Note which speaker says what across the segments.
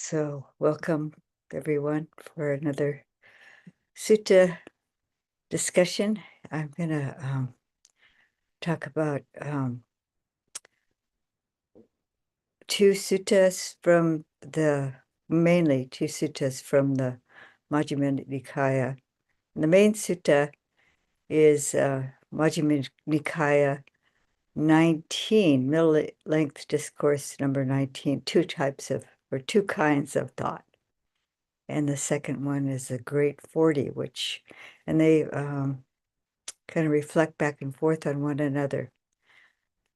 Speaker 1: So, welcome everyone for another sutta discussion. I'm going to talk about mainly two suttas from the Majjhima Nikaya. And the main sutta is Majjhima Nikaya 19, middle length discourse number 19, two kinds of thought. And the second one is the Great 40, and they kind of reflect back and forth on one another.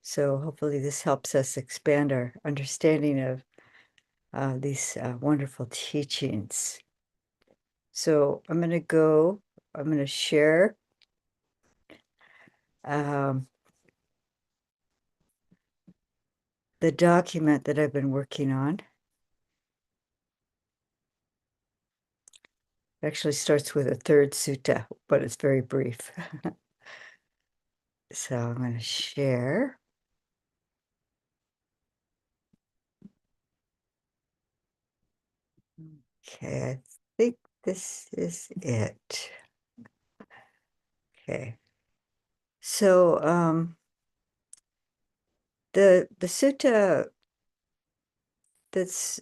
Speaker 1: So hopefully this helps us expand our understanding of these wonderful teachings. So I'm going to share the document that I've been working on. It actually starts with a third sutta, but it's very brief. So I'm going to share. Okay, I think this is it. Okay. So the sutta that's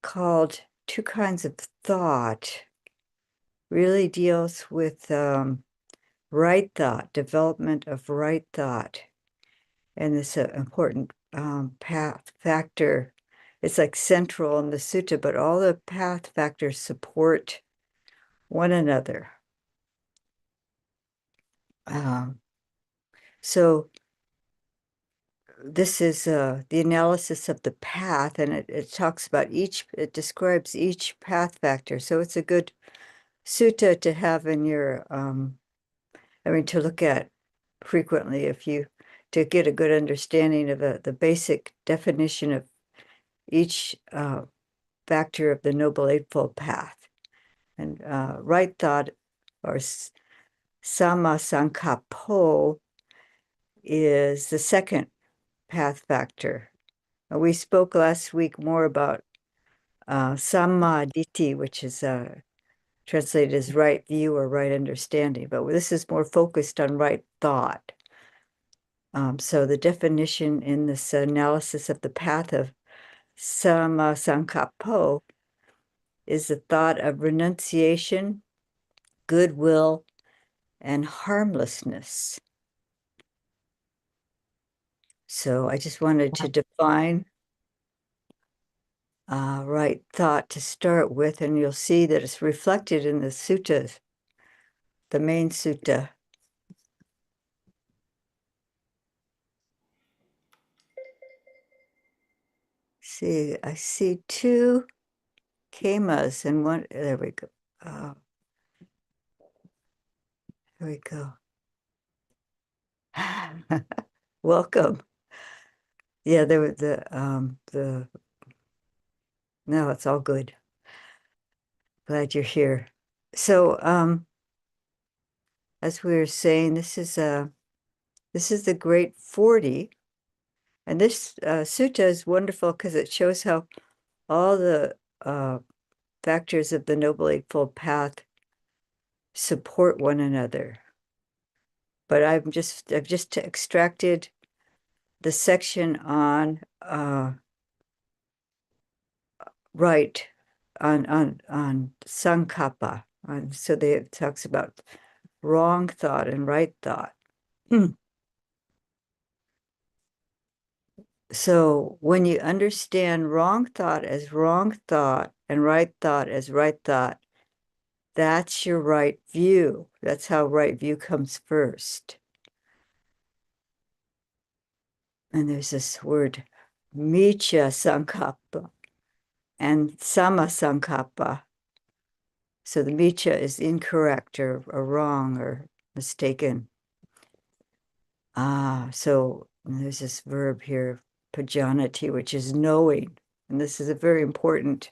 Speaker 1: called Two Kinds of Thought really deals with right thought, development of right thought. And this important path factor. It's like central in the sutta, but all the path factors support one another. So this is the analysis of the path, and it talks about it describes each path factor. So it's a good sutta to have in your, to look at frequently to get a good understanding of the basic definition of each factor of the Noble Eightfold Path. And right thought, or Samma Sankappo, is the second path factor. We spoke last week more about Samma Ditti, which is translated as right view or right understanding, but this is more focused on right thought. So the definition in this analysis of the path of Samma Sankappo is the thought of renunciation, goodwill, and harmlessness. So I just wanted to define right thought to start with, and you'll see that it's reflected in the suttas, the main sutta. See, I see two khemas and one, there we go. There we go. Welcome. Yeah, there was no, it's all good. Glad you're here. So, as we were saying, this is the Great 40, and this sutta is wonderful because it shows how all the factors of the Noble Eightfold Path support one another. But I've just extracted the section on right on sankappa. So it talks about wrong thought and right thought. So when you understand wrong thought as wrong thought and right thought as right thought, that's your right view. That's how right view comes first. And there's this word, miccha sankappa and sama sankappa. So the miccha is incorrect or wrong or mistaken. So there's this verb here, pajanati, which is knowing. And this is a very important,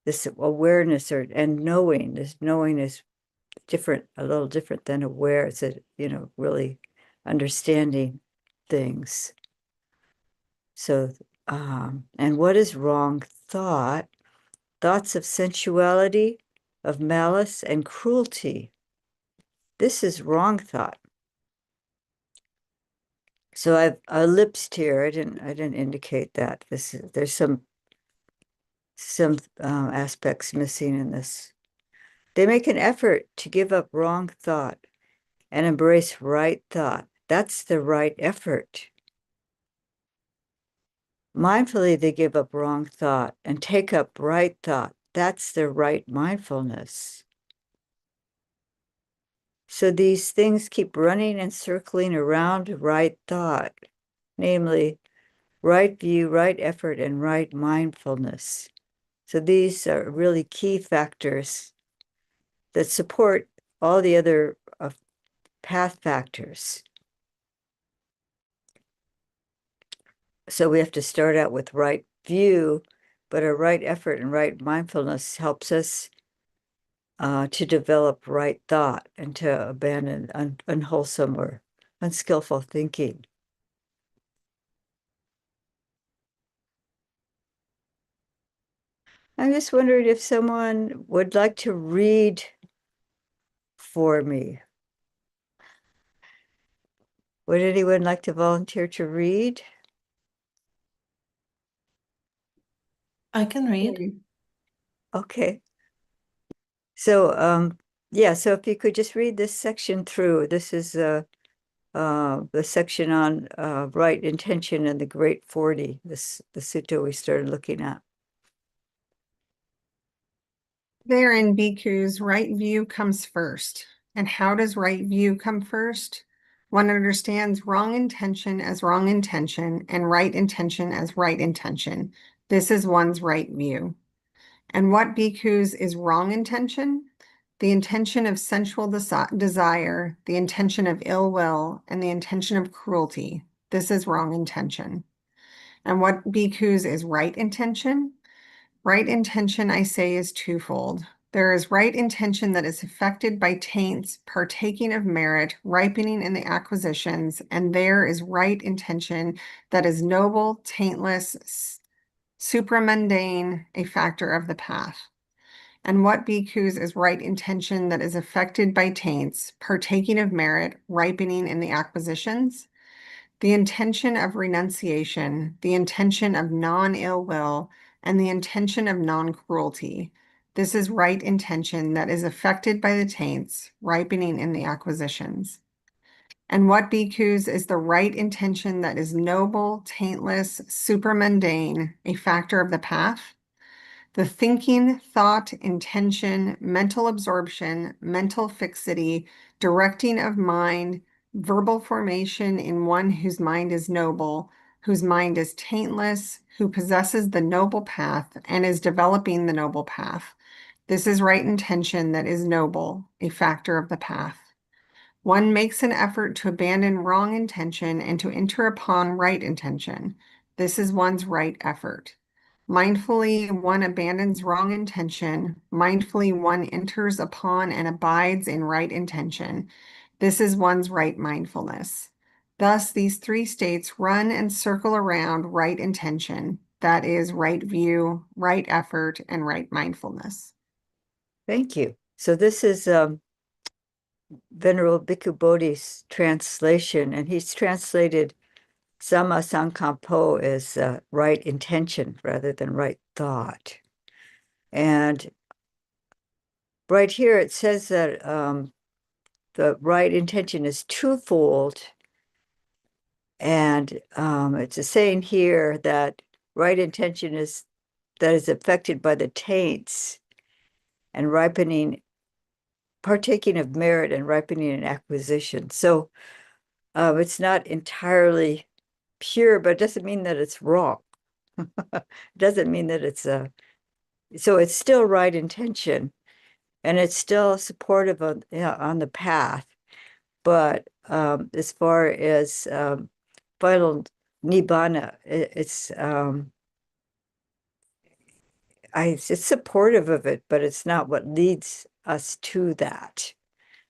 Speaker 1: this awareness and knowing. This knowing is different, a little different than aware. It's really understanding things. So, and what is wrong thought? Thoughts of sensuality, of malice, and cruelty. This is wrong thought. So I've ellipsed here. I didn't indicate that. There's some aspects missing in this. They make an effort to give up wrong thought and embrace right thought. That's the right effort. Mindfully, they give up wrong thought and take up right thought. That's the right mindfulness. So these things keep running and circling around right thought, namely right view, right effort, and right mindfulness. So these are really key factors that support all the other path factors. So we have to start out with right view, but our right effort and right mindfulness helps us to develop right thought and to abandon unwholesome or unskillful thinking. I'm just wondering if someone would like to read for me. Would anyone like to volunteer to read?
Speaker 2: I can read.
Speaker 1: Okay. So, yeah, so if you could just read this section through. This is the section on right intention and the Great 40, the sutta we started looking at.
Speaker 3: Therein, bhikkhus, right view comes first. And how does right view come first? One understands wrong intention as wrong intention and right intention as right intention. This is one's right view. And what, bhikkhus, is wrong intention? The intention of sensual desire, the intention of ill will, and the intention of cruelty. This is wrong intention. And what, bhikkhus, is right intention? Right intention, I say, is twofold. There is right intention that is affected by taints, partaking of merit, ripening in the acquisitions, and there is right intention that is noble, taintless, supramundane, a factor of the path. And what, bhikkhus, is right intention that is affected by taints, partaking of merit, ripening in the acquisitions? The intention of renunciation, the intention of non-ill will, and the intention of non-cruelty. This is right intention that is affected by the taints, ripening in the acquisitions. And what, bhikkhus, is the right intention that is noble, taintless, supermundane, a factor of the path? The thinking, thought, intention, mental absorption, mental fixity, directing of mind, verbal formation in one whose mind is noble, whose mind is taintless, who possesses the noble path and is developing the noble path. This is right intention that is noble, a factor of the path. One makes an effort to abandon wrong intention and to enter upon right intention. This is one's right effort. Mindfully, one abandons wrong intention. Mindfully, one enters upon and abides in right intention. This is one's right mindfulness. Thus, these three states run and circle around right intention. That is right view, right effort, and right mindfulness.
Speaker 1: Thank you. So this is Venerable Bhikkhu Bodhi's translation, and he's translated Samma Sankappo as right intention rather than right thought. And right here it says that the right intention is twofold. And it's a saying here that right intention is that is affected by the taints and ripening, partaking of merit and ripening in acquisition. So it's not entirely pure, but it doesn't mean that it's wrong. It doesn't mean that it's so it's still right intention and it's still supportive of, on the path. But as far as final nibbana, it's supportive of it, but it's not what leads us to that.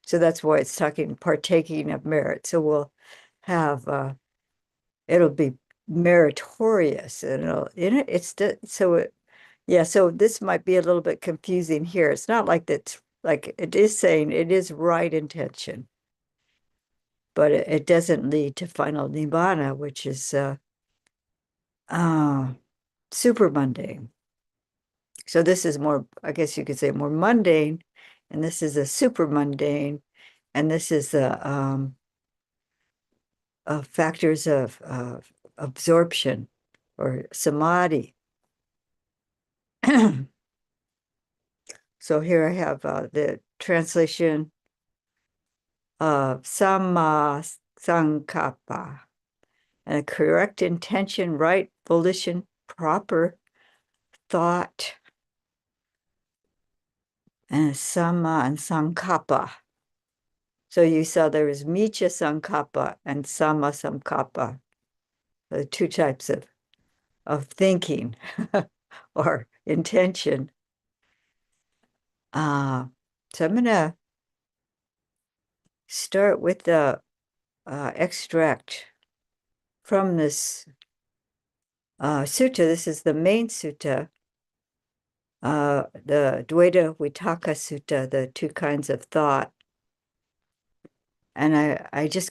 Speaker 1: So that's why it's talking partaking of merit. So we'll have it'll be meritorious, and yeah, so this might be a little bit confusing here. It's not like that's like it is saying it is right intention, but it doesn't lead to final nibbana, which is uh super mundane. So this is more, I guess you could say, more mundane, and this is a super mundane, and this is the factors of absorption or samadhi. So here I have the translation of Samma Sankappa, and a correct intention, right volition, proper thought, and Samma and Sankappa. So you saw there was Miccha Sankappa and Samma Sankappa, the two types of thinking or intention. So I'm going to start with the extract from this sutta. This is the main sutta, the Dvedhāvitakkasutta, the two kinds of thought. And I just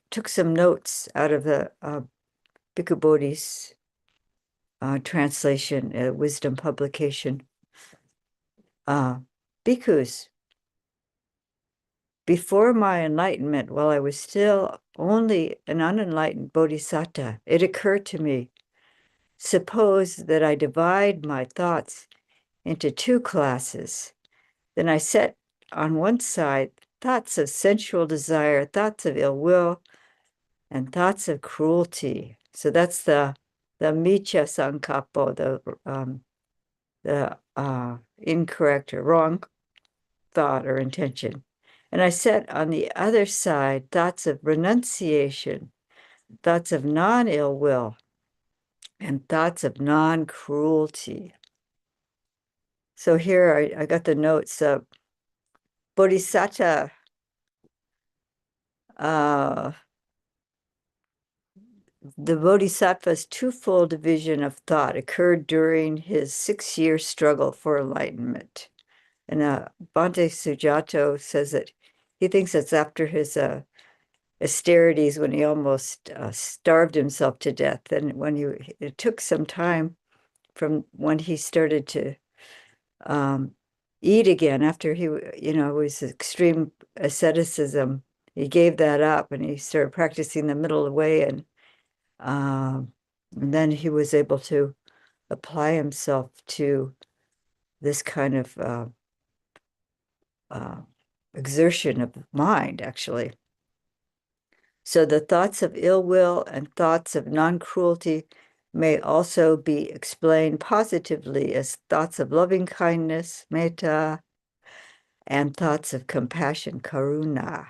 Speaker 1: took some notes out of the Bhikkhu Bodhi's translation, wisdom publication. Bhikkhus, before my enlightenment, while I was still only an unenlightened bodhisattva, it occurred to me, suppose that I divide my thoughts into two classes. Then I set on one side thoughts of sensual desire, thoughts of ill will, and thoughts of cruelty. So that's the miccha sankappa, the incorrect or wrong thought or intention. And I set on the other side thoughts of renunciation, thoughts of non-ill will, and thoughts of non-cruelty. So here I got the notes of Bodhisattva. The Bodhisattva's twofold division of thought occurred during his 6-year struggle for enlightenment. And Bhante Sujato says that he thinks it's after his austerities when he almost starved himself to death. And when it took some time from when he started to eat again after he, was extreme asceticism. He gave that up and he started practicing the middle way, and then he was able to apply himself to this kind of exertion of mind, actually. So the thoughts of ill will and thoughts of non-cruelty may also be explained positively as thoughts of loving kindness, metta, and thoughts of compassion, karuna.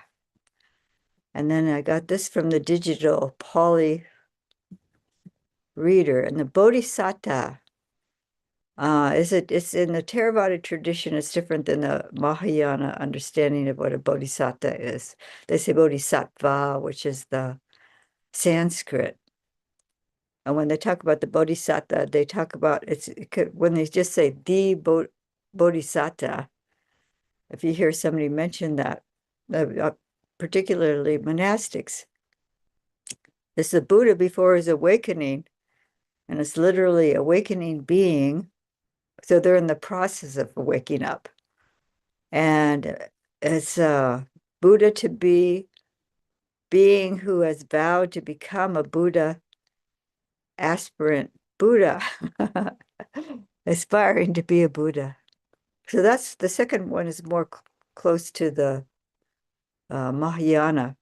Speaker 1: And then I got this from the digital Pali reader. And the bodhisattva, it's in the Theravada tradition, it's different than the Mahayana understanding of what a bodhisattva is. They say bodhisattva, which is the Sanskrit. And when they talk about the bodhisattva, they talk about when they just say the bodhisattva, if you hear somebody mention that, particularly monastics, this is the Buddha before his awakening, and it's literally awakening being. So they're in the process of waking up. And it's Buddha to be being who has vowed to become a Buddha, aspirant Buddha, aspiring to be a Buddha. So that's the second one is more close to the Mahayana,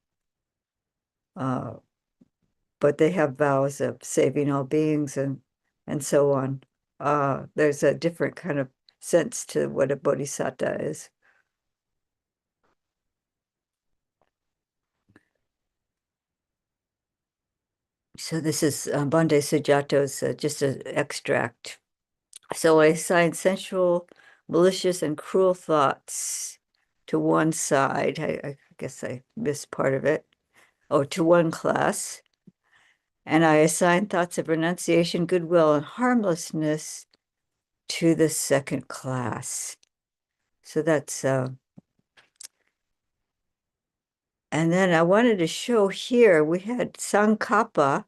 Speaker 1: but they have vows of saving all beings and so on. There's a different kind of sense to what a bodhisattva is. So this is Bhante Sujato's just an extract. So I assign sensual, malicious, and cruel thoughts to one side. I guess I missed part of it. Oh, to one class. And I assign thoughts of renunciation, goodwill, and harmlessness to the second class. So that's, and then I wanted to show here, we had Sankappa,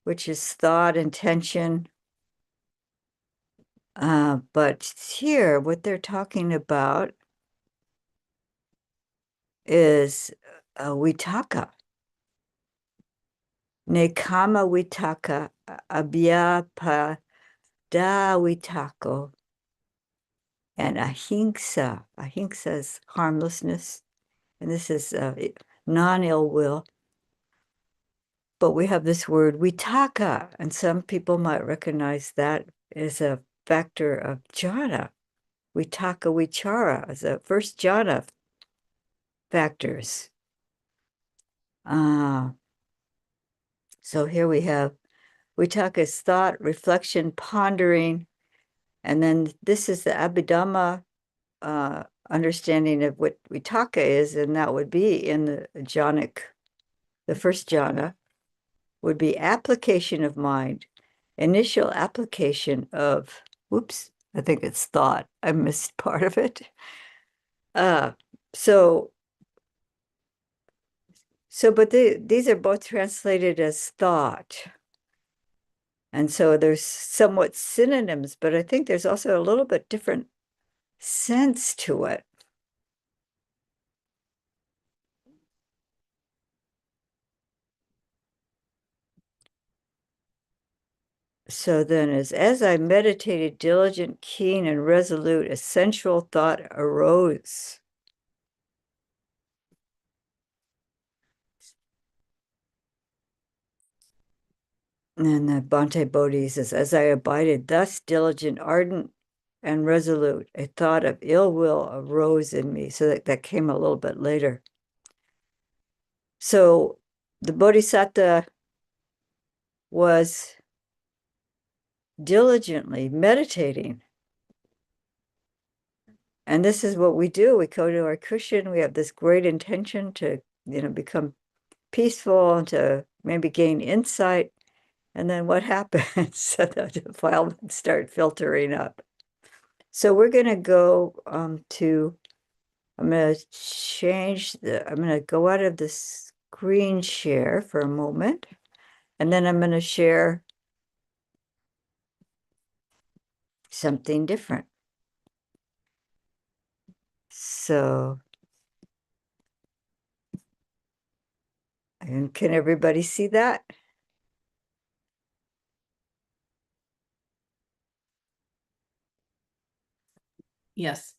Speaker 1: which is thought, intention. But here, what they're talking about is Vitakka. Nekama Vitakka, Abhyapa Da Vitakko, and Ahimsa. Ahimsa is harmlessness, and this is non-ill will. But we have this word Vitakka, and some people might recognize that as a factor of jhana. Vitakka Vichara as a first jhana factors. So here we have Vitakka is thought, reflection, pondering, and then this is the Abhidhamma understanding of what Vitakka is, and that would be in the jhanic, the first jhana would be application of mind, initial application of, whoops, I think it's thought. I missed part of it. But these are both translated as thought. And so there's somewhat synonyms, but I think there's also a little bit different sense to it. So then as I meditated, diligent, keen, and resolute, a sensual thought arose. And then the Bhante Bodhi says, as I abided thus diligent, ardent, and resolute, a thought of ill will arose in me. So that came a little bit later. So the Bodhisattva was diligently meditating. And this is what we do. We go to our cushion. We have this great intention to, become peaceful and to maybe gain insight. And then what happens? So the defilements start filtering up. So we're going to go I'm going to go out of the screen share for a moment. And then I'm going to share something different. So, and can everybody see that?
Speaker 2: Yes.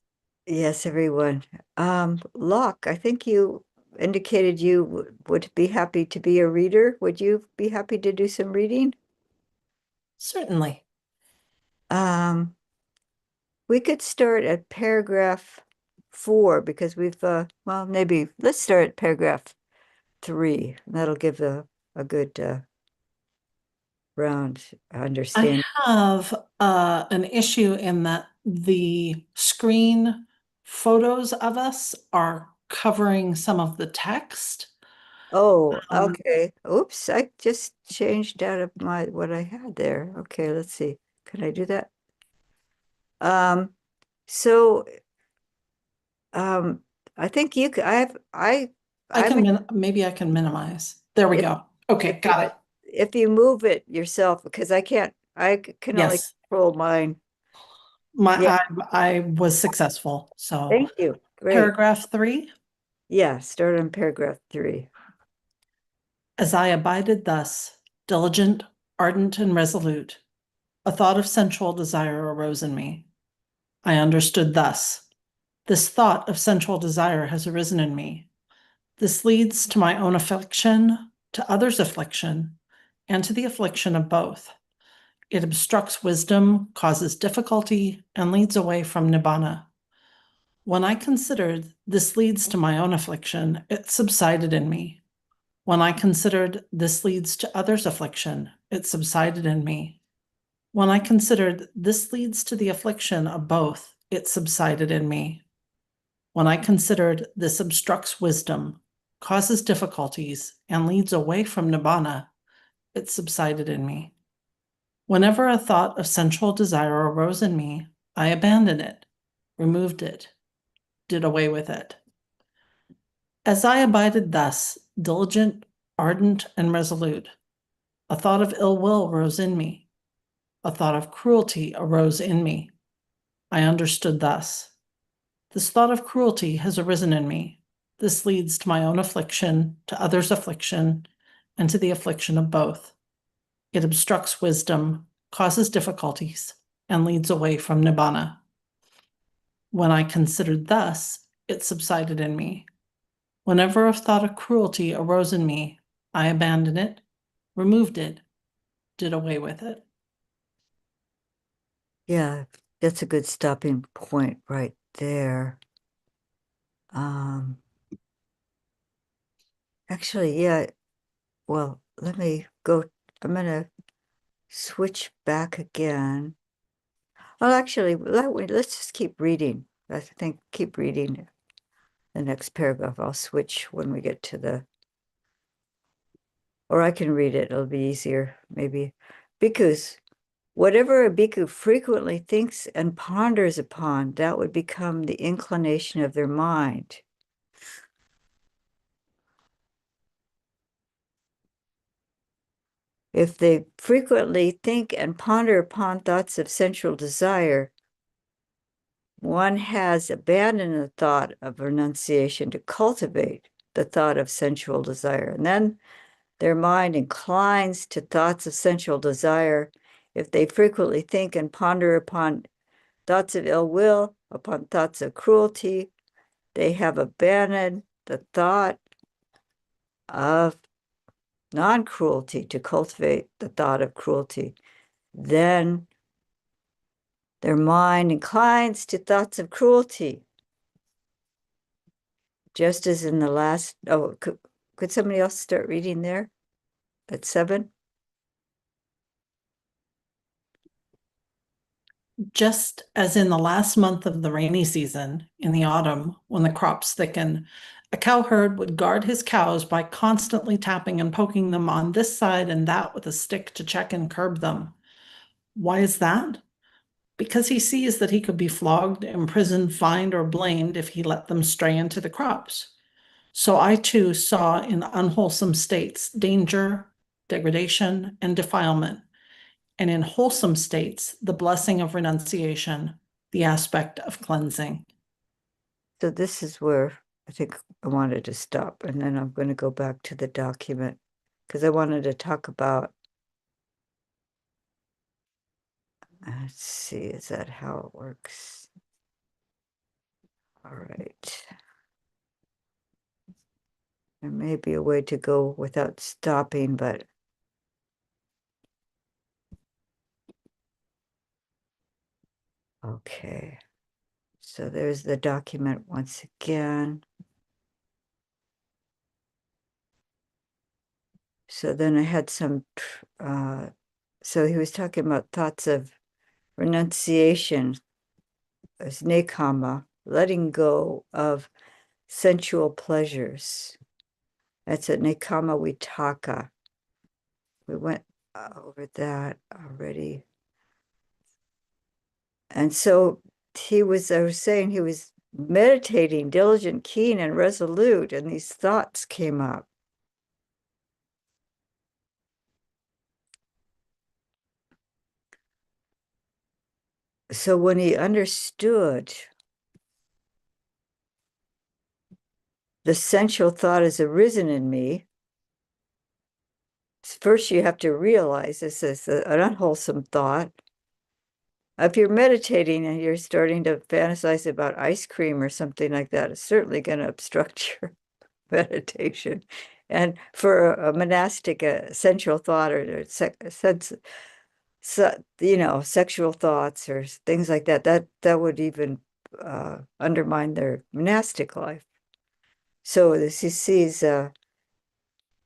Speaker 1: Yes, everyone. Locke, I think you indicated you would be happy to be a reader. Would you be happy to do some reading?
Speaker 2: Certainly.
Speaker 1: We could start at paragraph 4 because we've, well, maybe let's start at paragraph 3. That'll give a good round understanding.
Speaker 2: I have an issue in that the screen photos of us are covering some of the text.
Speaker 1: Oh, okay. Oops, I just changed out of what I had there. Okay, let's see. Can I do that? So I think you could,
Speaker 2: Maybe I can minimize. There we
Speaker 1: If-
Speaker 2: go. Okay, got it.
Speaker 1: if you move it yourself, because I can only
Speaker 2: Yes.
Speaker 1: control mine.
Speaker 2: My
Speaker 1: Yeah.
Speaker 2: I was successful. So
Speaker 1: Thank you. Great.
Speaker 2: paragraph 3.
Speaker 1: Yeah, start on paragraph 3.
Speaker 2: As I abided thus, diligent, ardent, and resolute, a thought of sensual desire arose in me. I understood thus. This thought of sensual desire has arisen in me. This leads to my own affliction, to others' affliction, and to the affliction of both. It obstructs wisdom, causes difficulty, and leads away from nibbana. When I considered this leads to my own affliction, it subsided in me. When I considered this leads to others' affliction, it subsided in me. When I considered this leads to the affliction of both, it subsided in me. When I considered this obstructs wisdom, causes difficulties, and leads away from nibbana, it subsided in me. Whenever a thought of sensual desire arose in me, I abandoned it, removed it, did away with it. As I abided thus, diligent, ardent, and resolute, a thought of ill will rose in me. A thought of cruelty arose in me. I understood thus. This thought of cruelty has arisen in me. This leads to my own affliction, to others' affliction, and to the affliction of both. It obstructs wisdom, causes difficulties, and leads away from nibbana. When I considered thus, it subsided in me. Whenever a thought of cruelty arose in me, I abandoned it, removed it, did away with it.
Speaker 1: Yeah, that's a good stopping point right there. Actually, yeah, well, let me go. I'm gonna switch back again. Well, actually, let's just keep reading. I think keep reading the next paragraph. I'll switch when we get to the, or I can read it. It'll be easier, maybe. Bhikkhus, whatever a bhikkhu frequently thinks and ponders upon, that would become the inclination of their mind. If they frequently think and ponder upon thoughts of sensual desire, one has abandoned the thought of renunciation to cultivate the thought of sensual desire. And then their mind inclines to thoughts of sensual desire. If they frequently think and ponder upon thoughts of ill will, upon thoughts of cruelty, they have abandoned the thought of non-cruelty to cultivate the thought of cruelty. Then their mind inclines to thoughts of cruelty. Just as in the last, could somebody else start reading there at 7?
Speaker 2: Just as in the last month of the rainy season, in the autumn, when the crops thicken, a cowherd would guard his cows by constantly tapping and poking them on this side and that with a stick to check and curb them. Why is that? Because he sees that he could be flogged, imprisoned, fined, or blamed if he let them stray into the crops. So I too saw in unwholesome states danger, degradation, and defilement, and in wholesome states the blessing of renunciation, the aspect of cleansing.
Speaker 1: So this is where I think I wanted to stop, and then I'm going to go back to the document because I wanted to talk about, let's see, is that how it works? All right. There may be a way to go without stopping, but okay. So there's the document once again. So then I had some, so he was talking about thoughts of renunciation as nekama, letting go of sensual pleasures. That's a nekama vitaka. We went over that already. And so I was saying he was meditating, diligent, keen, and resolute, and these thoughts came up. So when he understood the sensual thought has arisen in me, first you have to realize this is an unwholesome thought. If you're meditating and you're starting to fantasize about ice cream or something like that, it's certainly going to obstruct your meditation. And for a monastic, sensual thought or sexual thoughts or things like that, that would even undermine their monastic life. So he sees it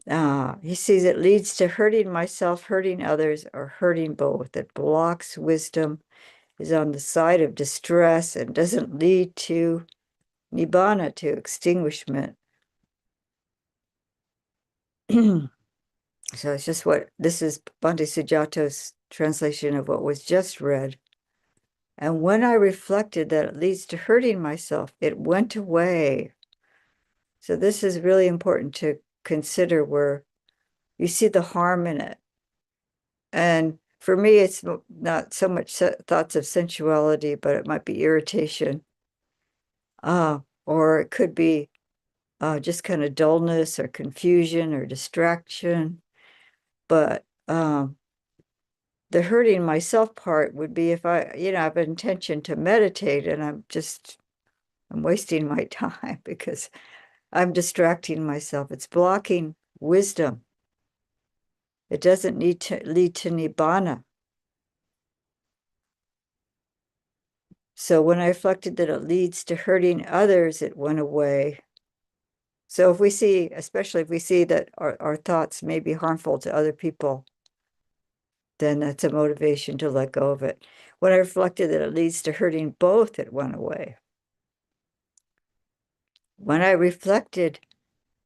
Speaker 1: leads to hurting myself, hurting others, or hurting both. It blocks wisdom, is on the side of distress, and doesn't lead to nibbana, to extinguishment. So it's just this is Bhante Sujato's translation of what was just read. And when I reflected that it leads to hurting myself, it went away. So this is really important to consider, where you see the harm in it. And for me, it's not so much thoughts of sensuality, but it might be irritation. Or it could be just kind of dullness or confusion or distraction. But the hurting myself part would be if I have an intention to meditate and I'm wasting my time because I'm distracting myself. It's blocking wisdom. It doesn't need to lead to nibbana. So when I reflected that it leads to hurting others, it went away. So if we see, especially if we see that our thoughts may be harmful to other people, then that's a motivation to let go of it. When I reflected that it leads to hurting both, it went away. When I reflected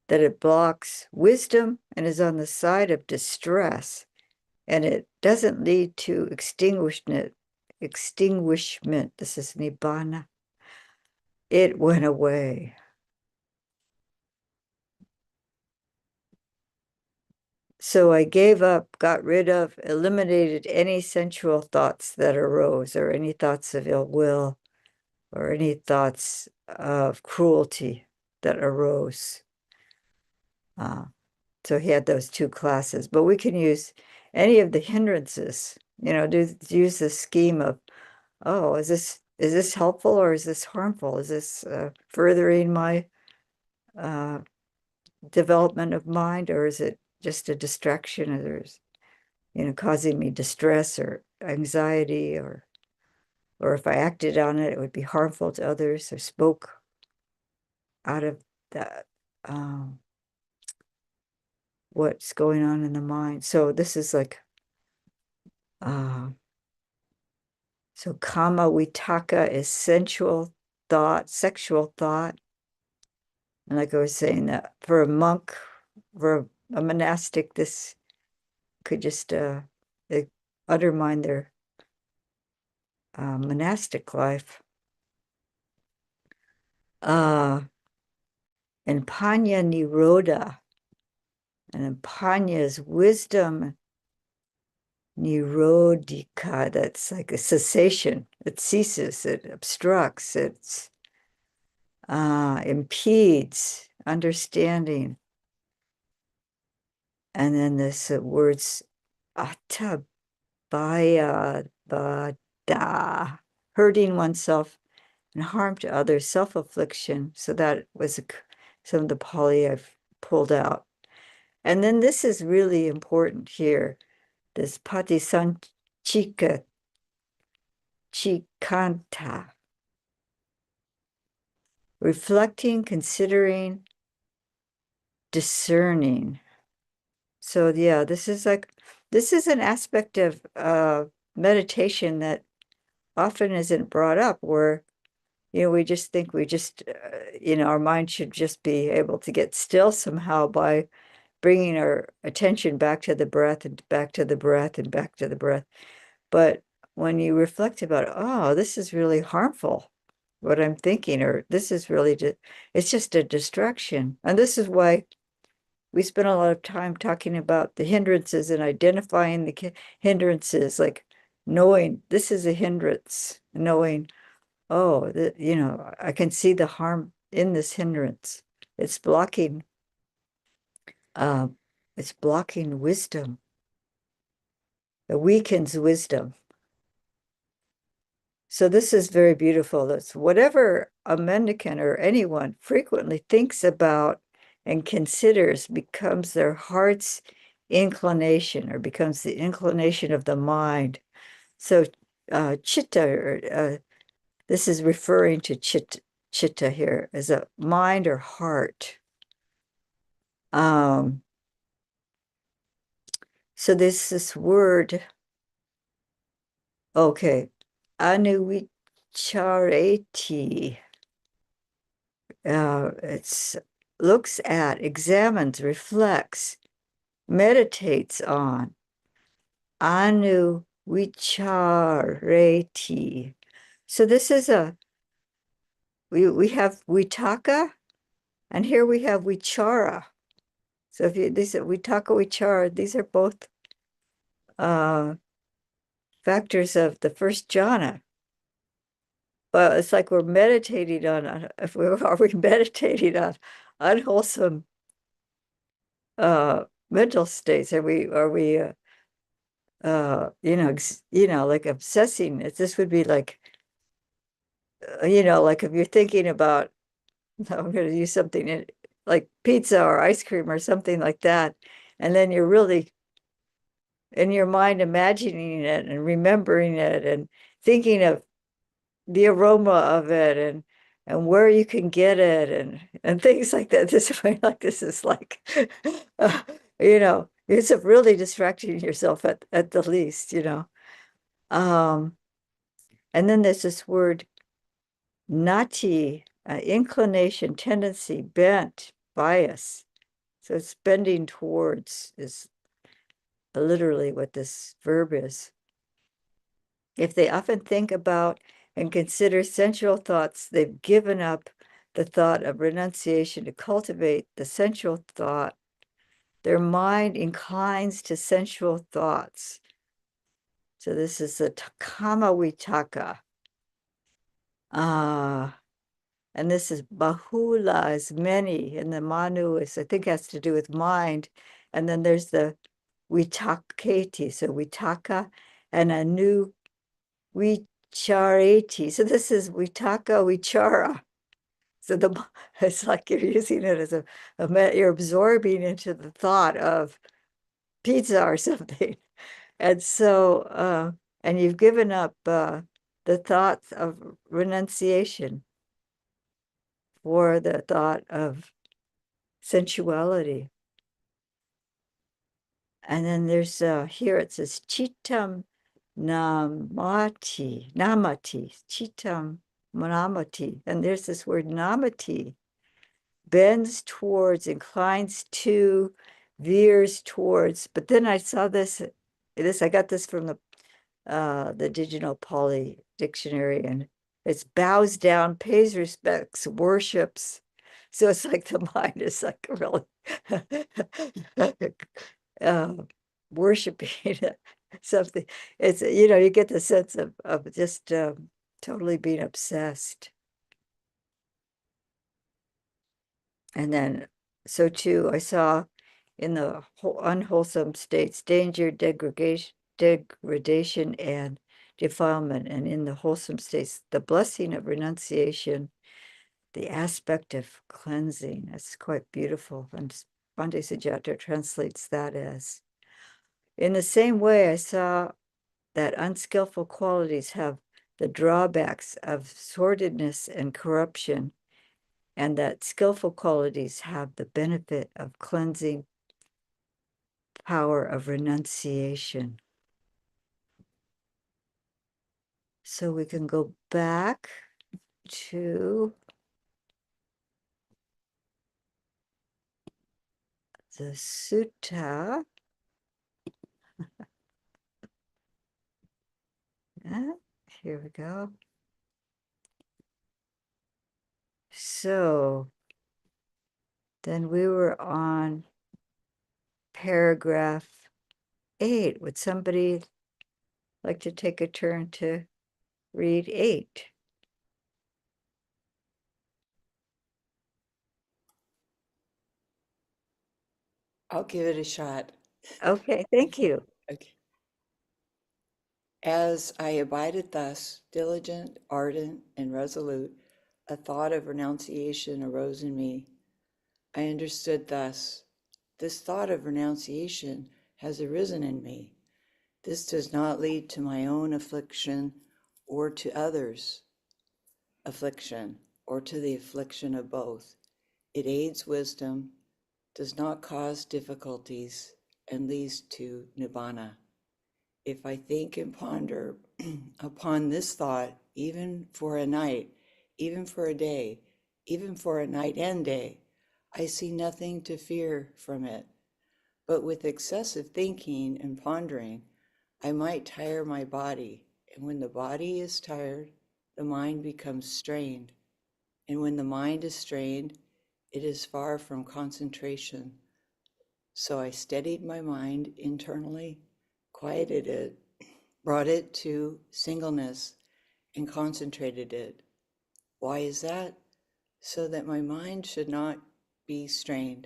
Speaker 1: that it blocks wisdom and is on the side of distress, and it doesn't lead to extinguishment, this is nibbana, it went away. So I gave up, got rid of, eliminated any sensual thoughts that arose, or any thoughts of ill will, or any thoughts of cruelty that arose. So he had those two classes, but we can use any of the hindrances, use the scheme of, oh, is this helpful or is this harmful? Is this furthering my development of mind, or is it just a distraction, or there's, causing me distress or anxiety, or if I acted on it, it would be harmful to others, or spoke out of that, what's going on in the mind. So this is like, so kama vitakka is sensual thought, sexual thought. And like I was saying, that for a monk, for a monastic, this could just undermine their monastic life. And panya nirodha, and panya is wisdom. Nirodhika, that's like a cessation. It ceases, it obstructs, it impedes understanding. And then this words atabaya bada, hurting oneself and harm to others, self-affliction. So that was some of the Pali I've pulled out. And then this is really important here. This patisanchika chikanta. Reflecting, considering, discerning. So yeah, this is an aspect of meditation that often isn't brought up, where we just think our mind should just be able to get still somehow by bringing our attention back to the breath and back to the breath and back to the breath. But when you reflect about, oh, this is really harmful, what I'm thinking, or this is really it's just a distraction. And this is why we spend a lot of time talking about the hindrances and identifying the hindrances, like knowing this is a hindrance, knowing, oh, I can see the harm in this hindrance. It's blocking wisdom. It weakens wisdom. So this is very beautiful. That's whatever a mendicant or anyone frequently thinks about and considers becomes their heart's inclination, or becomes the inclination of the mind. So chitta, or this is referring to chitta here as a mind or heart. So this word, okay, anuichareti. It's looks at, examines, reflects, meditates on. Anu vichareti. So this is we have vitaka, and here we have vichara. So if you these vitaka, vichara, these are both factors of the first jhana. But it's like we're meditating on, if we are we meditating on unwholesome mental states? Are we like obsessing? This would be like like if you're thinking about, I'm going to use something like pizza or ice cream or something like that, and then you're really in your mind imagining it and remembering it and thinking of the aroma of it and where you can get it and things like that. This is like it's really distracting yourself at the least. And then there's this word nati, inclination, tendency, bent, bias. So it's bending towards is literally what this verb is. If they often think about and consider sensual thoughts, they've given up the thought of renunciation to cultivate the sensual thought. Their mind inclines to sensual thoughts. So this is the kama vitaka. And this is bahula, is many, and the manu is, I think, has to do with mind. And then there's the vitaketi, so vitaka, and anu vichareti. So this is vitaka vichara. So it's like you're using it as you're absorbing into the thought of pizza or something. And so, and you've given up the thoughts of renunciation for the thought of sensuality. And then there's here it says chitam namati, chitam namati. And there's this word namati, bends towards, inclines to, veers towards. But then I saw this I got this from the Digital Poly Dictionary, and it's bows down, pays respects, worships. So it's like the mind is like really worshiping something. It's, you get the sense of just totally being obsessed. And then, so too, I saw in the unwholesome states, danger, degradation, and defilement. And in the wholesome states, the blessing of renunciation, the aspect of cleansing. That's quite beautiful. And Bhante Sujato translates that as, in the same way, I saw that unskillful qualities have the drawbacks of sordidness and corruption, and that skillful qualities have the benefit of cleansing power of renunciation. So we can go back to the sutta. Here we go. So then we were on paragraph 8. Would somebody like to take a turn to read 8?
Speaker 4: I'll give it a shot.
Speaker 1: Okay, thank you.
Speaker 4: Okay. As I abided thus, diligent, ardent, and resolute, a thought of renunciation arose in me. I understood thus, this thought of renunciation has arisen in me. This does not lead to my own affliction or to others' affliction or to the affliction of both. It aids wisdom, does not cause difficulties, and leads to nibbana. If I think and ponder upon this thought, even for a night, even for a day, even for a night and day, I see nothing to fear from it, But with excessive thinking and pondering, I might tire my body. And when the body is tired, the mind becomes strained. And when the mind is strained, it is far from concentration. So I steadied my mind internally, quieted it, brought it to singleness, and concentrated it. Why is that? So that my mind should not be strained.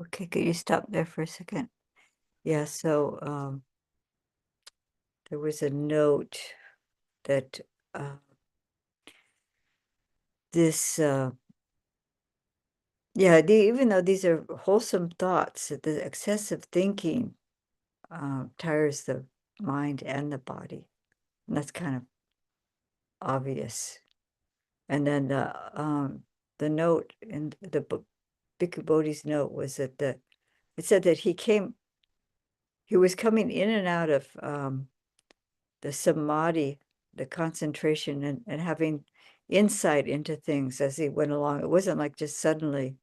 Speaker 1: Okay, could you stop there for a second? Yeah, so there was a note that this yeah, even though these are wholesome thoughts, that the excessive thinking tires the mind and the body. And that's kind of obvious. And then the note in the book, Bhikkhu Bodhi's note was that it said that he was coming in and out of the samadhi, the concentration, and having insight into things as he went along. It wasn't like just suddenly,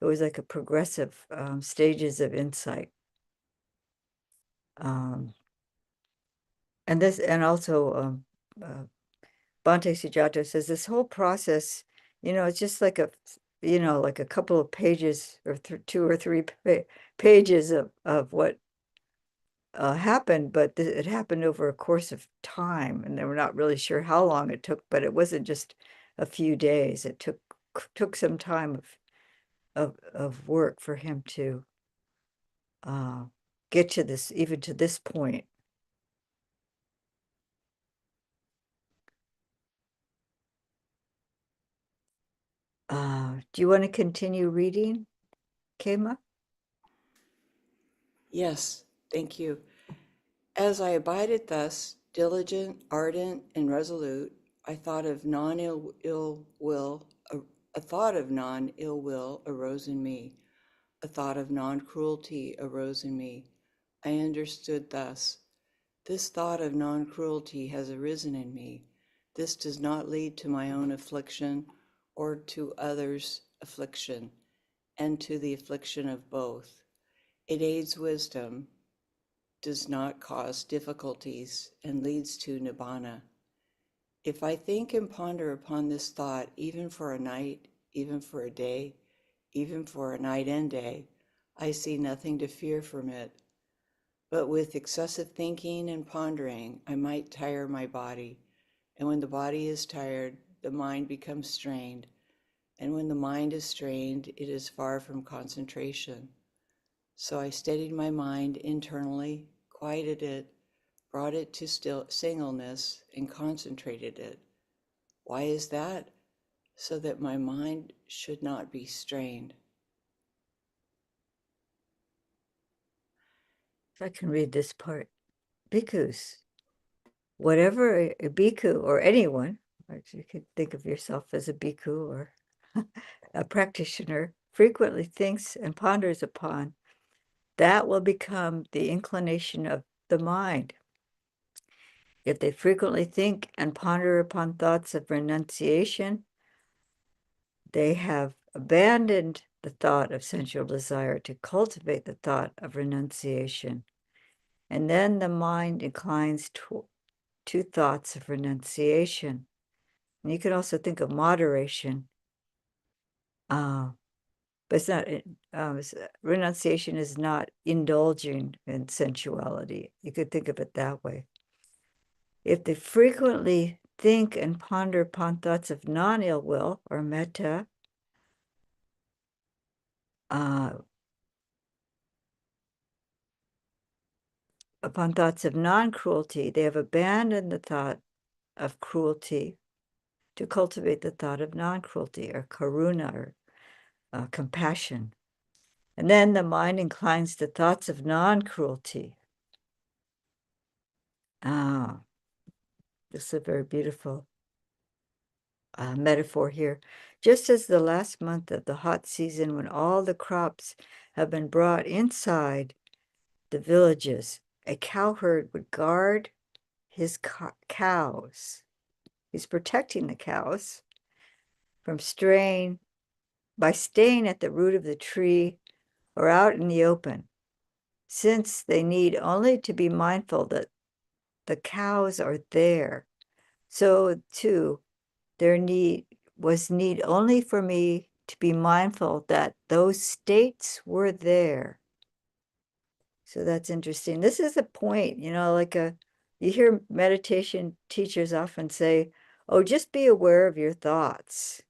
Speaker 1: it was like a progressive stages of insight. And also Bhante Sujato says this whole process, it's just like like a couple of pages or 2 or 3 pages of what happened, but it happened over a course of time, and they were not really sure how long it took, but it wasn't just a few days. It took some time of work for him to get to this, even to this point. Do you want to continue reading, Kema?
Speaker 4: Yes, thank you. As I abided thus, diligent, ardent, and resolute, I thought of non-ill will. A thought of non-ill will arose in me. A thought of non-cruelty arose in me. I understood thus: this thought of non-cruelty has arisen in me. This does not lead to my own affliction or to others' affliction, and to the affliction of both. It aids wisdom, does not cause difficulties, and leads to nibbana. If I think and ponder upon this thought, even for a night, even for a day, even for a night and day, I see nothing to fear from it. But with excessive thinking and pondering, I might tire my body. And when the body is tired, the mind becomes strained. And when the mind is strained, it is far from concentration. So I steadied my mind internally, quieted it, brought it to singleness, and concentrated it. Why is that? So that my mind should not be strained.
Speaker 1: If I can read this part. Bhikkhus, whatever a bhikkhu or anyone, or you could think of yourself as a bhikkhu or a practitioner, frequently thinks and ponders upon, that will become the inclination of the mind. If they frequently think and ponder upon thoughts of renunciation, they have abandoned the thought of sensual desire to cultivate the thought of renunciation. And then the mind inclines to thoughts of renunciation. And you can also think of moderation. But it's not, renunciation is not indulging in sensuality. You could think of it that way. If they frequently think and ponder upon thoughts of non-ill will or metta, upon thoughts of non-cruelty, they have abandoned the thought of cruelty to cultivate the thought of non-cruelty or karuna or compassion. And then the mind inclines to thoughts of non-cruelty. This is a very beautiful metaphor here. Just as the last month of the hot season, when all the crops have been brought inside the villages, a cowherd would guard his cows. He's protecting the cows from straying by staying at the root of the tree or out in the open, since they need only to be mindful that the cows are there. So too, there was need only for me to be mindful that those states were there. So that's interesting. This is a point, you hear meditation teachers often say, oh, just be aware of your thoughts.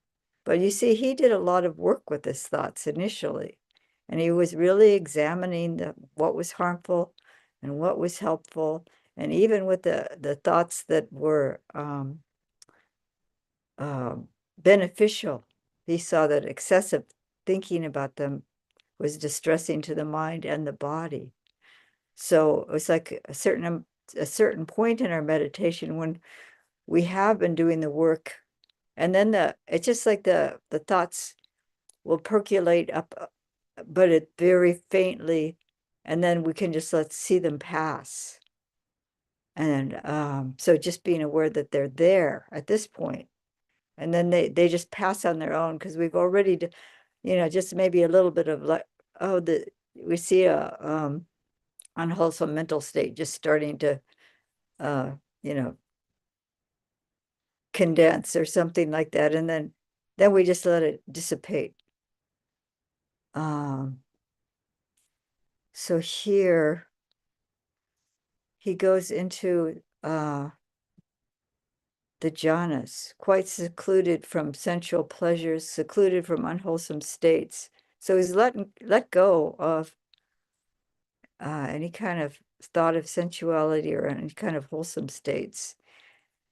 Speaker 1: But you see, he did a lot of work with his thoughts initially, and he was really examining what was harmful and what was helpful, and even with the thoughts that were beneficial, he saw that excessive thinking about them was distressing to the mind and the body. So it was like a certain point in our meditation when we have been doing the work, and then it's just like the thoughts will percolate up, but it very faintly, and then we can just see them pass. And so just being aware that they're there at this point, and then they just pass on their own, because we've already, just maybe a little bit of like, oh, we see a unwholesome mental state just starting to uh, condense or something like that, and then we just let it dissipate. So here he goes into the jhanas, quite secluded from sensual pleasures, secluded from unwholesome states. So he's let go of any kind of thought of sensuality or any kind of wholesome states.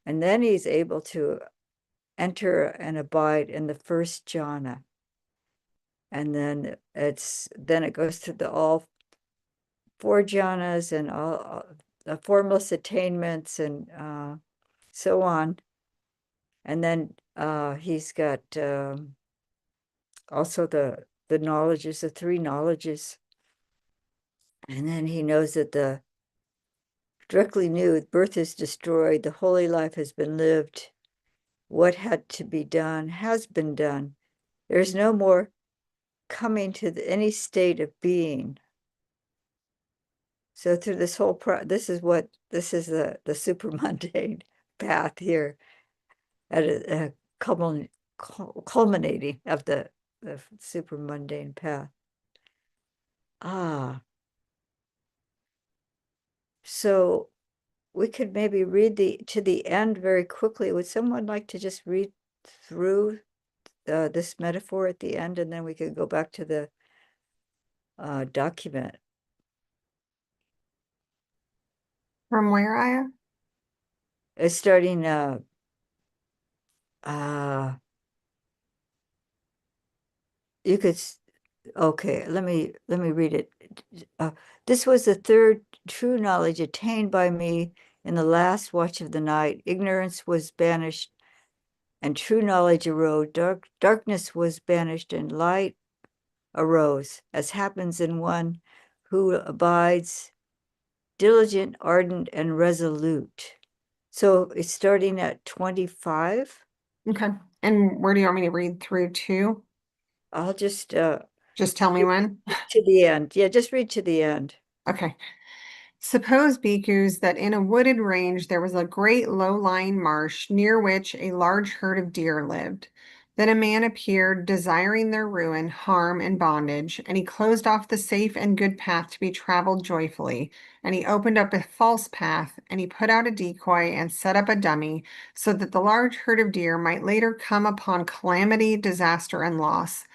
Speaker 1: And then he's able to enter and abide in the first jhana. And then it goes through all four jhanas and all the formless attainments and so on. And then he's got also the knowledges, the three knowledges. And then he knows that directly knew birth is destroyed, the holy life has been lived, what had to be done has been done. There's no more coming to any state of being. So through this whole this is the super mundane path here at a culminating of the super mundane path. So we could maybe read to the end very quickly. Would someone like to just read through this metaphor at the end, and then we could go back to the document?
Speaker 3: From where, Aya?
Speaker 1: It's starting you could okay, let me read it. This was the third true knowledge attained by me in the last watch of the night. Ignorance was banished and true knowledge arose. Darkness was banished and light arose, as happens in one who abides diligent, ardent, and resolute. So it's starting at 25.
Speaker 3: Okay. And where do you want me to read through to?
Speaker 1: I'll just
Speaker 3: tell me when.
Speaker 1: to the end. Yeah, just read to the end.
Speaker 3: Okay. Suppose, bhikkhus, that in a wooded range there was a great low-lying marsh near which a large herd of deer lived. Then a man appeared, desiring their ruin, harm, and bondage, and he closed off the safe and good path to be traveled joyfully, and he opened up a false path, and he put out a decoy and set up a dummy, so that the large herd of deer might later come upon calamity, disaster, and loss.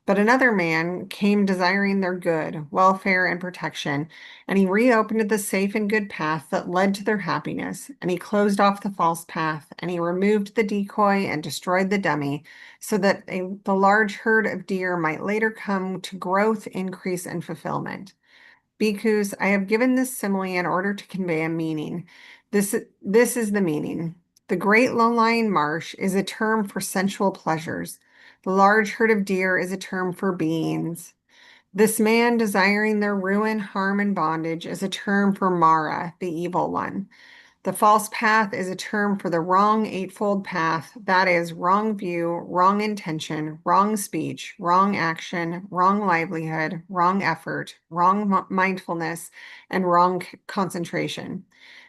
Speaker 3: But another man came desiring their good, welfare, and protection, and he reopened the safe and good path that led to their happiness, and he closed off the false path, and he removed the decoy and destroyed the dummy, so that the large herd of deer might later come to growth, increase, and fulfillment. Bhikkhus, I have given this simile in order to convey a meaning. This is the meaning. The great low-lying marsh is a term for sensual pleasures. The large herd of deer is a term for beings. This man desiring their ruin, harm, and bondage is a term for Mara, the evil one. The false path is a term for the wrong eightfold path. That is wrong view, wrong intention, wrong speech, wrong action, wrong livelihood, wrong effort, wrong mindfulness, and wrong concentration.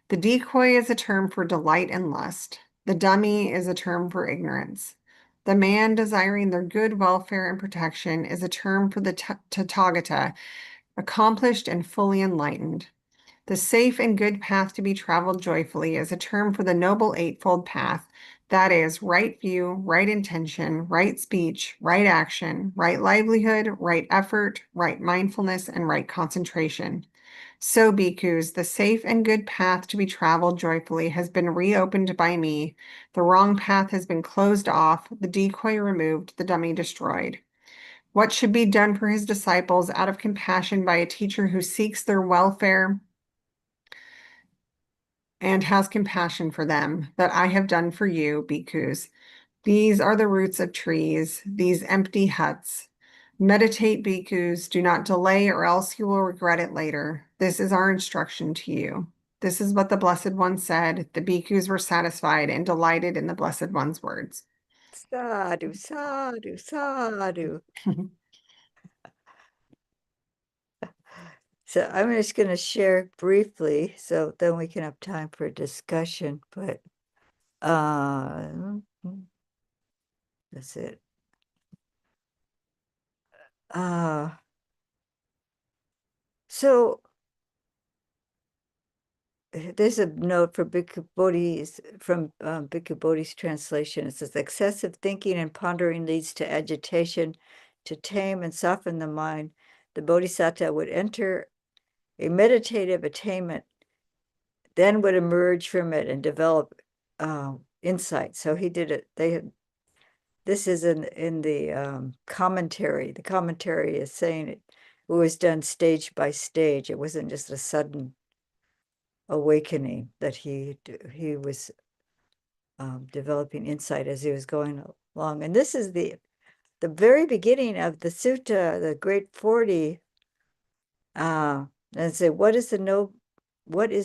Speaker 3: The decoy is a term for delight and lust. The dummy is a term for ignorance. The man desiring their good welfare and protection is a term for the Tathagata, accomplished and fully enlightened. The safe and good path to be traveled joyfully is a term for the noble eightfold path. That is right view, right intention, right speech, right action, right livelihood, right effort, right mindfulness, and right concentration. So, bhikkhus, the safe and good path to be traveled joyfully has been reopened by me. The wrong path has been closed off, the decoy removed, the dummy destroyed. What should be done for his disciples out of compassion by a teacher who seeks their welfare and has compassion for them, that I have done for you, bhikkhus. These are the roots of trees, these empty huts. Meditate, bhikkhus, do not delay, or else you will regret it later. This is our instruction to you. This is what the Blessed One said. The bhikkhus were satisfied and delighted in the Blessed One's words.
Speaker 1: Sadhu, sadhu, sadhu. So I'm just going to share briefly, so then we can have time for discussion, but that's it. So there's a note for Bhikkhu Bodhi's, from Bhikkhu Bodhi's translation. It says, excessive thinking and pondering leads to agitation. To tame and soften the mind, the Bodhisattva would enter a meditative attainment, then would emerge from it and develop insight. So he did it. This is in the commentary. The commentary is saying it was done stage by stage. It wasn't just a sudden awakening, that he was developing insight as he was going along. And this is the very beginning of the sutta, the Great 40. And say, what is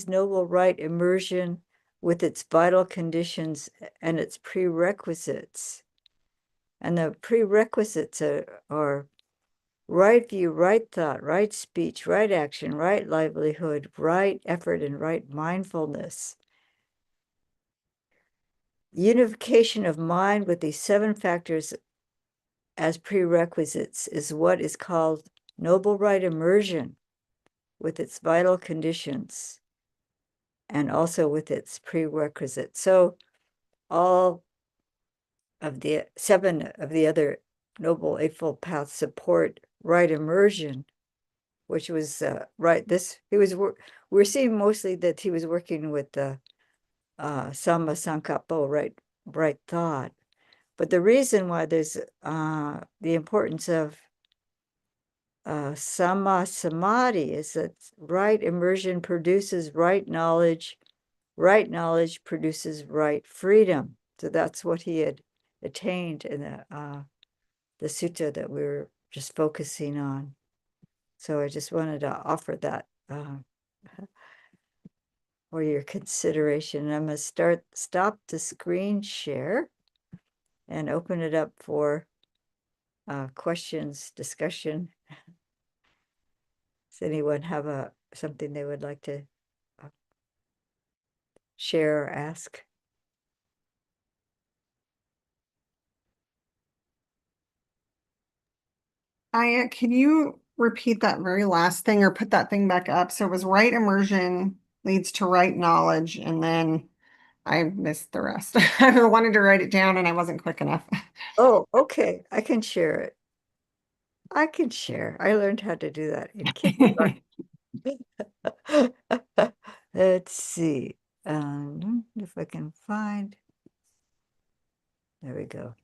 Speaker 1: noble right immersion with its vital conditions and its prerequisites? And the prerequisites are right view, right thought, right speech, right action, right livelihood, right effort, and right mindfulness. Unification of mind with these 7 factors as prerequisites is what is called noble right immersion, with its vital conditions and also with its prerequisites. So all of the 7 of the other Noble Eightfold Paths support right immersion, which was right. We're seeing mostly that he was working with the Samma Sankappo, right thought. But the reason why there's the importance of Samma Samadhi is that right immersion produces right knowledge produces right freedom. So that's what he had attained in the sutta that we were just focusing on. So I just wanted to offer that for your consideration. I'm going to stop the screen share and open it up for questions, discussion. Does anyone have something they would like to share or ask?
Speaker 3: Can you repeat that very last thing or put that thing back up? So it was right immersion leads to right knowledge, and then I missed the rest. I wanted to write it down and I wasn't quick enough.
Speaker 1: Oh, okay. I can share it. I can share. I learned how to do that in kindergarten. Let's see. If I can find. There we go.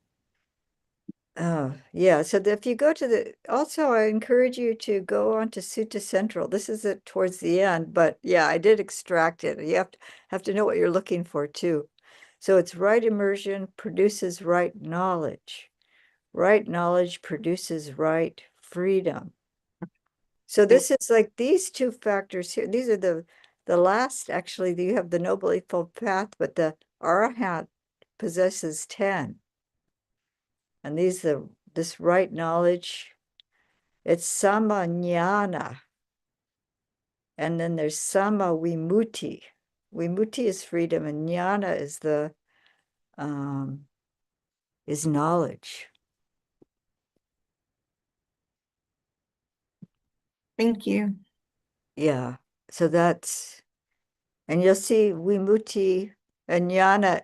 Speaker 1: Oh, yeah. So if you go to also, I encourage you to go on to Sutta Central. This is it towards the end, but yeah, I did extract it. You have to know what you're looking for too. So it's right immersion produces right knowledge. Right knowledge produces right freedom. So this is like these 2 factors here. These are the the last, actually, you have the Noble Eightfold Path, but the Arahant possesses 10. And this right knowledge, it's samajnana. And then there's sama vimutti. Vimutti is freedom, and jnana is knowledge.
Speaker 3: Thank you.
Speaker 1: Yeah. So that's, and you'll see vimutti and jnana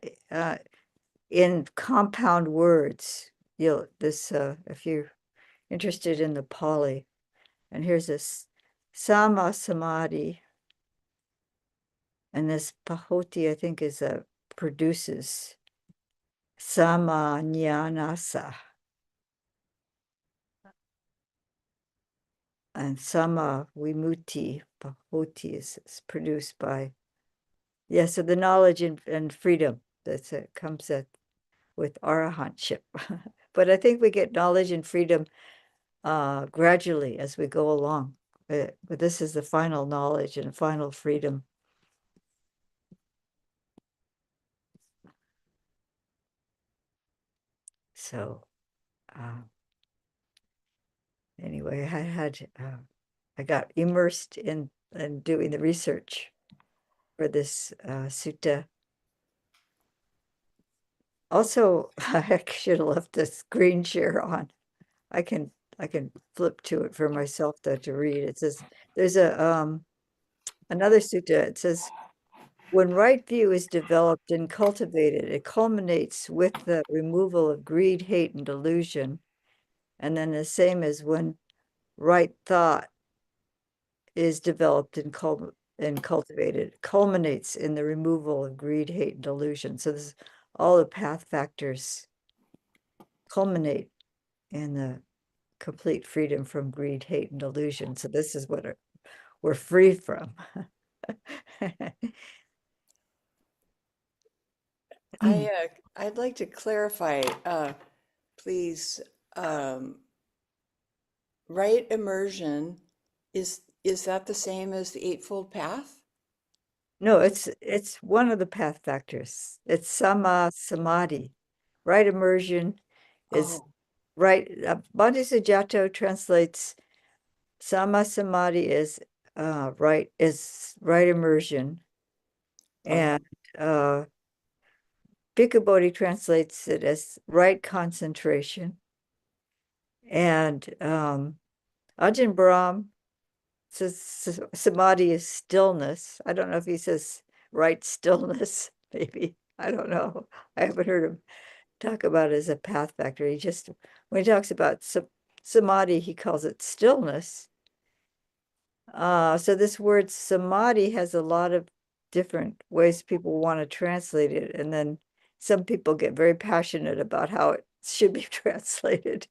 Speaker 1: in compound words. If you're interested in the Pali. And here's this sama samadhi. And this pahoti, I think, produces sama jnanasa. And sama vimutti pahoti is produced by, yeah, so the knowledge and freedom that comes with arahantship. But I think we get knowledge and freedom gradually as we go along. But this is the final knowledge and final freedom. So anyway, I got immersed in doing the research for this sutta. Also, I should have left the screen share on. I can flip to it for myself though to read. It says there's another sutta. It says, when right view is developed and cultivated, it culminates with the removal of greed, hate, and delusion. And then the same as when right thought is developed and cultivated, it culminates in the removal of greed, hate, and delusion. So this, all the path factors culminate in the complete freedom from greed, hate, and delusion. So this is what we're free from.
Speaker 4: I'd like to clarify, please. Right immersion, is that the same as the Eightfold Path?
Speaker 1: No, it's one of the path factors. It's sama samadhi. Right immersion is
Speaker 4: Oh,
Speaker 1: right. Bhante Sujato translates sama samadhi is right immersion, and Bhikkhu Bodhi translates it as right concentration, and Ajahn Brahm says samadhi is stillness. I don't know if he says right stillness, maybe. I don't know. I haven't heard him talk about it as a path factor. When he talks about samadhi, he calls it stillness. So this word samadhi has a lot of different ways people want to translate it. And then some people get very passionate about how it should be translated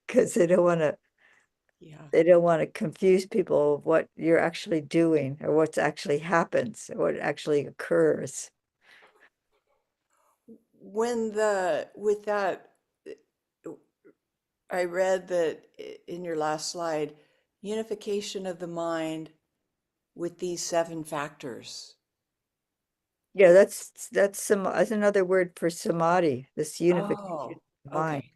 Speaker 1: because they don't want to confuse people of what you're actually doing or what's actually happens or what actually occurs.
Speaker 4: with that, I read that in your last slide, unification of the mind with these 7 factors.
Speaker 1: Yeah, that's another word for samadhi, this unification
Speaker 4: Oh,
Speaker 1: of mind.
Speaker 4: okay.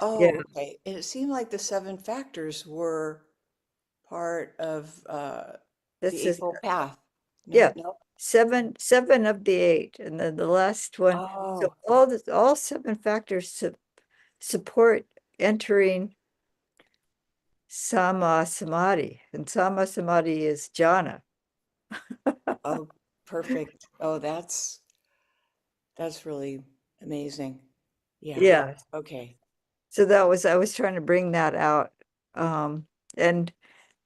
Speaker 4: Oh,
Speaker 1: Yeah,
Speaker 4: okay. And it seemed like the 7 factors were part of the
Speaker 1: that's just,
Speaker 4: Eightfold Path.
Speaker 1: yeah,
Speaker 4: No.
Speaker 1: seven of the 8, and then the last one. So
Speaker 4: Oh,
Speaker 1: all 7 factors support entering sama samadhi, and sama samadhi is jhana.
Speaker 4: oh, perfect. Oh, that's really amazing. Yeah.
Speaker 1: Yeah,
Speaker 4: Okay.
Speaker 1: so I was trying to bring that out. And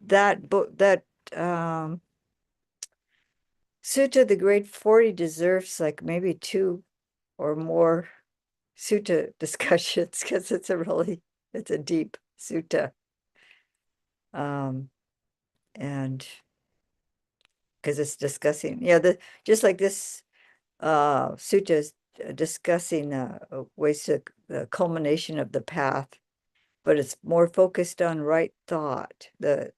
Speaker 1: that book, that Sutta, the Great 40, deserves like maybe 2 or more sutta discussions because it's a deep sutta. And because it's discussing, just like this sutta is discussing ways to the culmination of the path, but it's more focused on right thought, the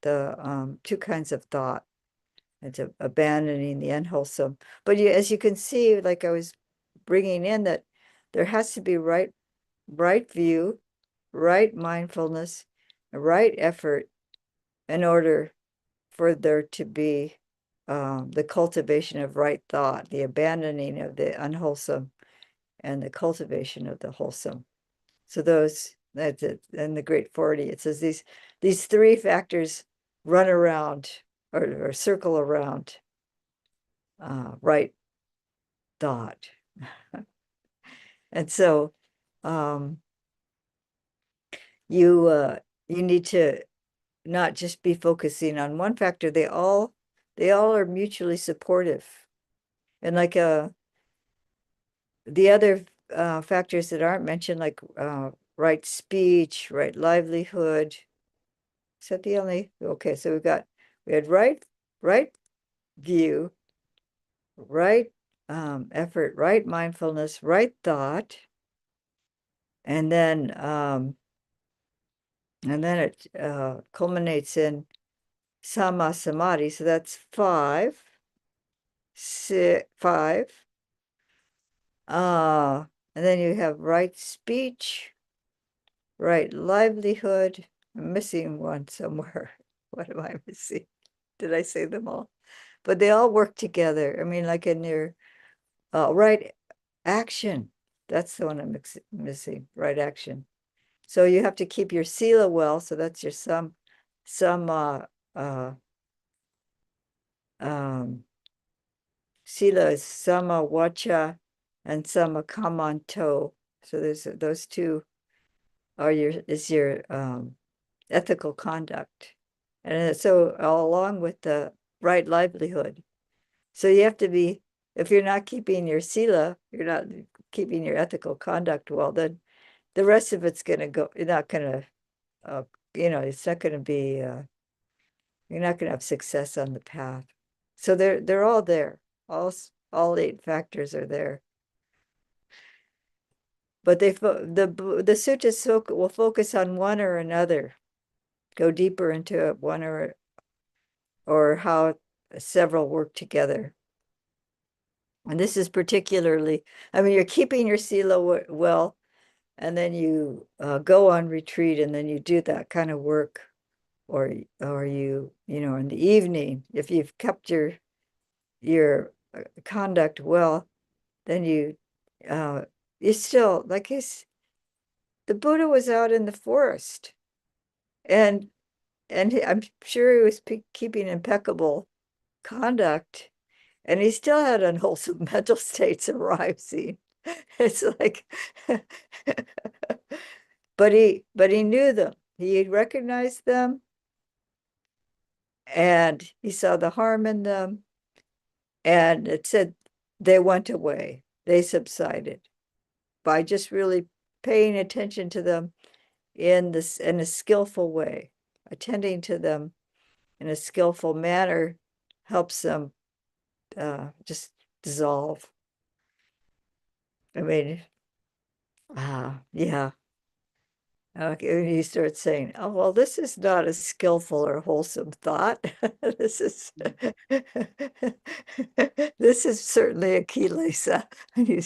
Speaker 1: two kinds of thought. It's abandoning the unwholesome. But as you can see, like I was bringing in, that there has to be right view, right mindfulness, right effort in order for there to be the cultivation of right thought, the abandoning of the unwholesome, and the cultivation of the wholesome. So that's it. In the Great 40, it says these three factors run around or circle around right thought. And so you need to not just be focusing on one factor. They all are mutually supportive. And like the other factors that aren't mentioned, like right speech, right livelihood. Is that the only? Okay, so we had right view, right effort, right mindfulness, right thought, and then it culminates in sama samadhi. So that's five. And then you have right speech, right livelihood. I'm missing one somewhere. What am I missing? Did I say them all? But they all work together. I mean, like in your right action. That's the one I'm missing, right action. So you have to keep your sila well. So that's your some sila is sama wacha and sama kamanto. So there's those two are your ethical conduct. And so along with the right livelihood. So you have to be, if you're not keeping your sila, you're not keeping your ethical conduct well, then the rest of it's going to go, you're not going to, it's not going to be, you're not going to have success on the path. So they're all there. All 8 factors are there. But the suttas will focus on one or another, go deeper into it, one or how several work together. And this is particularly, I mean, you're keeping your sila well, and then you go on retreat, and then you do that kind of work, or you in the evening, if you've kept your conduct well, then you still, like the Buddha was out in the forest, and I'm sure he was keeping impeccable conduct, and he still had unwholesome mental states arising. It's like, but he knew them. He recognized them, and he saw the harm in them, and it said they went away. They subsided by just really paying attention to them in a skillful way. Attending to them in a skillful manner helps them just dissolve. I mean, yeah. Okay, when you start saying, "Oh, well, this is not a skillful or wholesome thought. This is this is certainly a kilesa." When you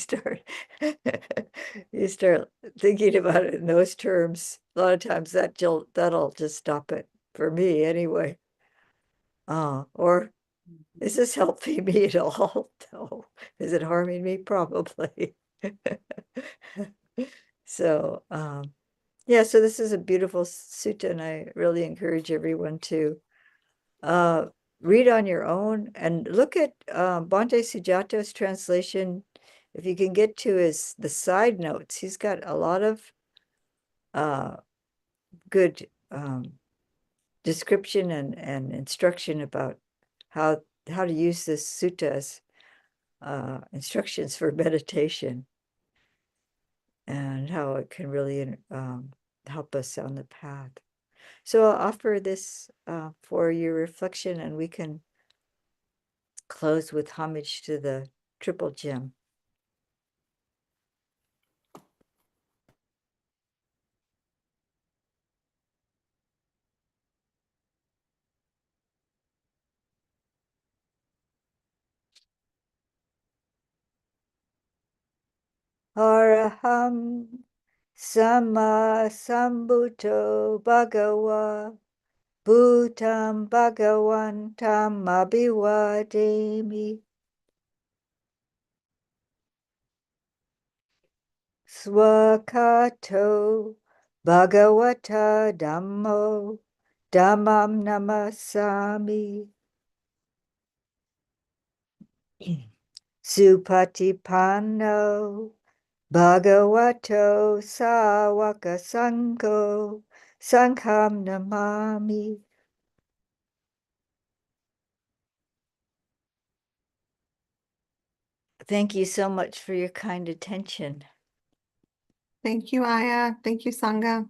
Speaker 1: start thinking about it in those terms, a lot of times that'll just stop it for me anyway. Or is this helping me at all? No. Is it harming me? Probably. So, yeah, so this is a beautiful sutta, and I really encourage everyone to read on your own and look at Bhante Sujato's translation. If you can get to the side notes, he's got a lot of good description and instruction about how to use this sutta as instructions for meditation, and how it can really help us on the path. So I'll offer this for your reflection, and we can close with homage to the triple gem. Araham Sama Sambuddho Bhagawa Bhutam Bhagavantam Abhivademi. Swakato Bhagavata Dhammo Dhammam Namasami. Supatipanno Bhagavato Sawaka Sangho Sangham Namami. Thank you so much for your kind attention.
Speaker 3: Thank you, Aya. Thank you, Sangha.